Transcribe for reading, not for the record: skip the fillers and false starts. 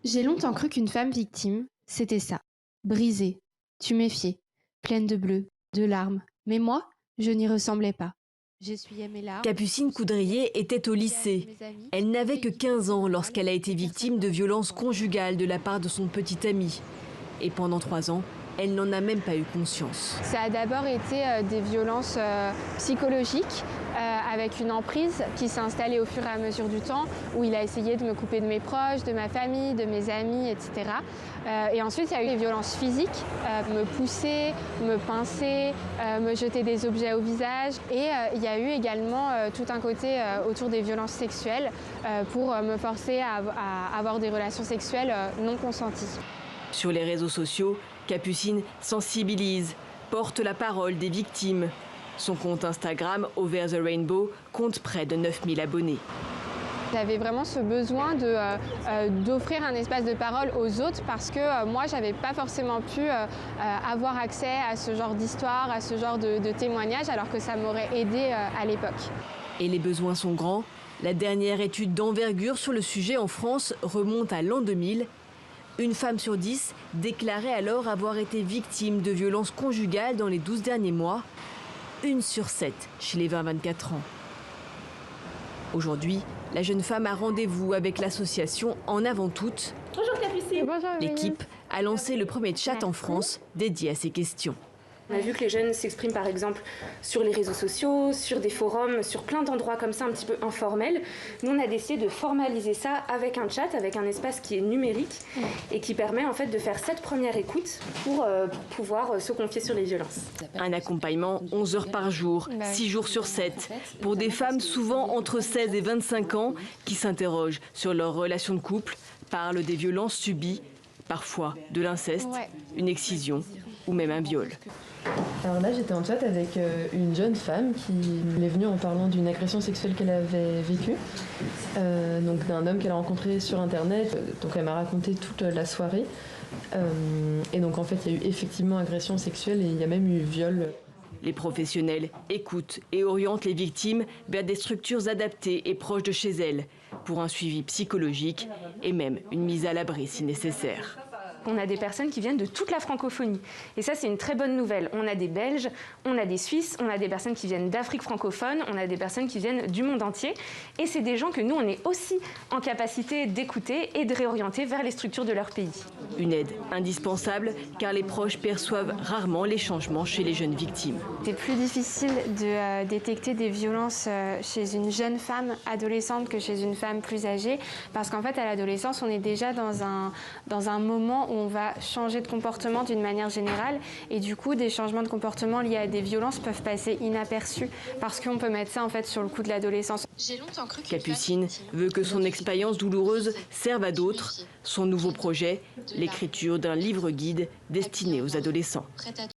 J'ai longtemps cru qu'une femme victime, c'était ça. Brisée, tuméfiée, pleine de bleu, de larmes. Mais moi, je n'y ressemblais pas. J'essuyais mes larmes. Capucine Coudrier était au lycée. Elle n'avait que 15 ans lorsqu'elle a été victime de violences conjugales de la part de son petit ami. Et pendant 3 ans, elle n'en a même pas eu conscience. Ça a d'abord été des violences psychologiques avec une emprise qui s'est installée au fur et à mesure du temps, où il a essayé de me couper de mes proches, de ma famille, de mes amis, etc. Et ensuite, il y a eu des violences physiques, me pousser, me pincer, me jeter des objets au visage. Et il y a eu également tout un côté autour des violences sexuelles pour me forcer à avoir des relations sexuelles non consenties. Sur les réseaux sociaux, Capucine sensibilise, porte la parole des victimes. Son compte Instagram, Over the Rainbow, compte près de 9000 abonnés. J'avais vraiment ce besoin d'offrir un espace de parole aux autres parce que moi, je n'avais pas forcément pu avoir accès à ce genre d'histoire, à ce genre de témoignages, alors que ça m'aurait aidé à l'époque. Et les besoins sont grands. La dernière étude d'envergure sur le sujet en France remonte à l'an 2000. Une femme sur 10 déclarait alors avoir été victime de violences conjugales dans les 12 derniers mois. 1 sur 7 chez les 20-24 ans. Aujourd'hui, la jeune femme a rendez-vous avec l'association En Avant Toutes. Bonjour Capucine. Bonjour. L'équipe a lancé le premier chat en France dédié à ces questions. On a vu que les jeunes s'expriment par exemple sur les réseaux sociaux, sur des forums, sur plein d'endroits comme ça un petit peu informels. Nous on a décidé de formaliser ça avec un chat, avec un espace qui est numérique et qui permet en fait de faire cette première écoute pour pouvoir se confier sur les violences. Un accompagnement 11 heures par jour, 6 jours sur 7, pour des femmes souvent entre 16 et 25 ans qui s'interrogent sur leur relation de couple, parlent des violences subies, parfois de l'inceste, une excision ou même un viol. Alors là, j'étais en chat avec une jeune femme qui est venue en parlant d'une agression sexuelle qu'elle avait vécue, donc d'un homme qu'elle a rencontré sur Internet. Donc elle m'a raconté toute la soirée. Et donc en fait, il y a eu effectivement agression sexuelle et il y a même eu viol. Les professionnels écoutent et orientent les victimes vers des structures adaptées et proches de chez elles, pour un suivi psychologique et même une mise à l'abri si nécessaire. On a des personnes qui viennent de toute la francophonie. Et ça, c'est une très bonne nouvelle. On a des Belges, on a des Suisses, on a des personnes qui viennent d'Afrique francophone, on a des personnes qui viennent du monde entier. Et c'est des gens que nous, on est aussi en capacité d'écouter et de réorienter vers les structures de leur pays. Une aide indispensable, car les proches perçoivent rarement les changements chez les jeunes victimes. C'est plus difficile de détecter des violences chez une jeune femme adolescente que chez une femme plus âgée, parce qu'en fait, à l'adolescence, on est déjà dans un moment où on va changer de comportement d'une manière générale, et du coup, des changements de comportement liés à des violences peuvent passer inaperçus, parce qu'on peut mettre ça en fait sur le coup de l'adolescence. Capucine veut que son expérience douloureuse serve à d'autres. Son nouveau projet, l'écriture d'un livre-guide destiné aux adolescents.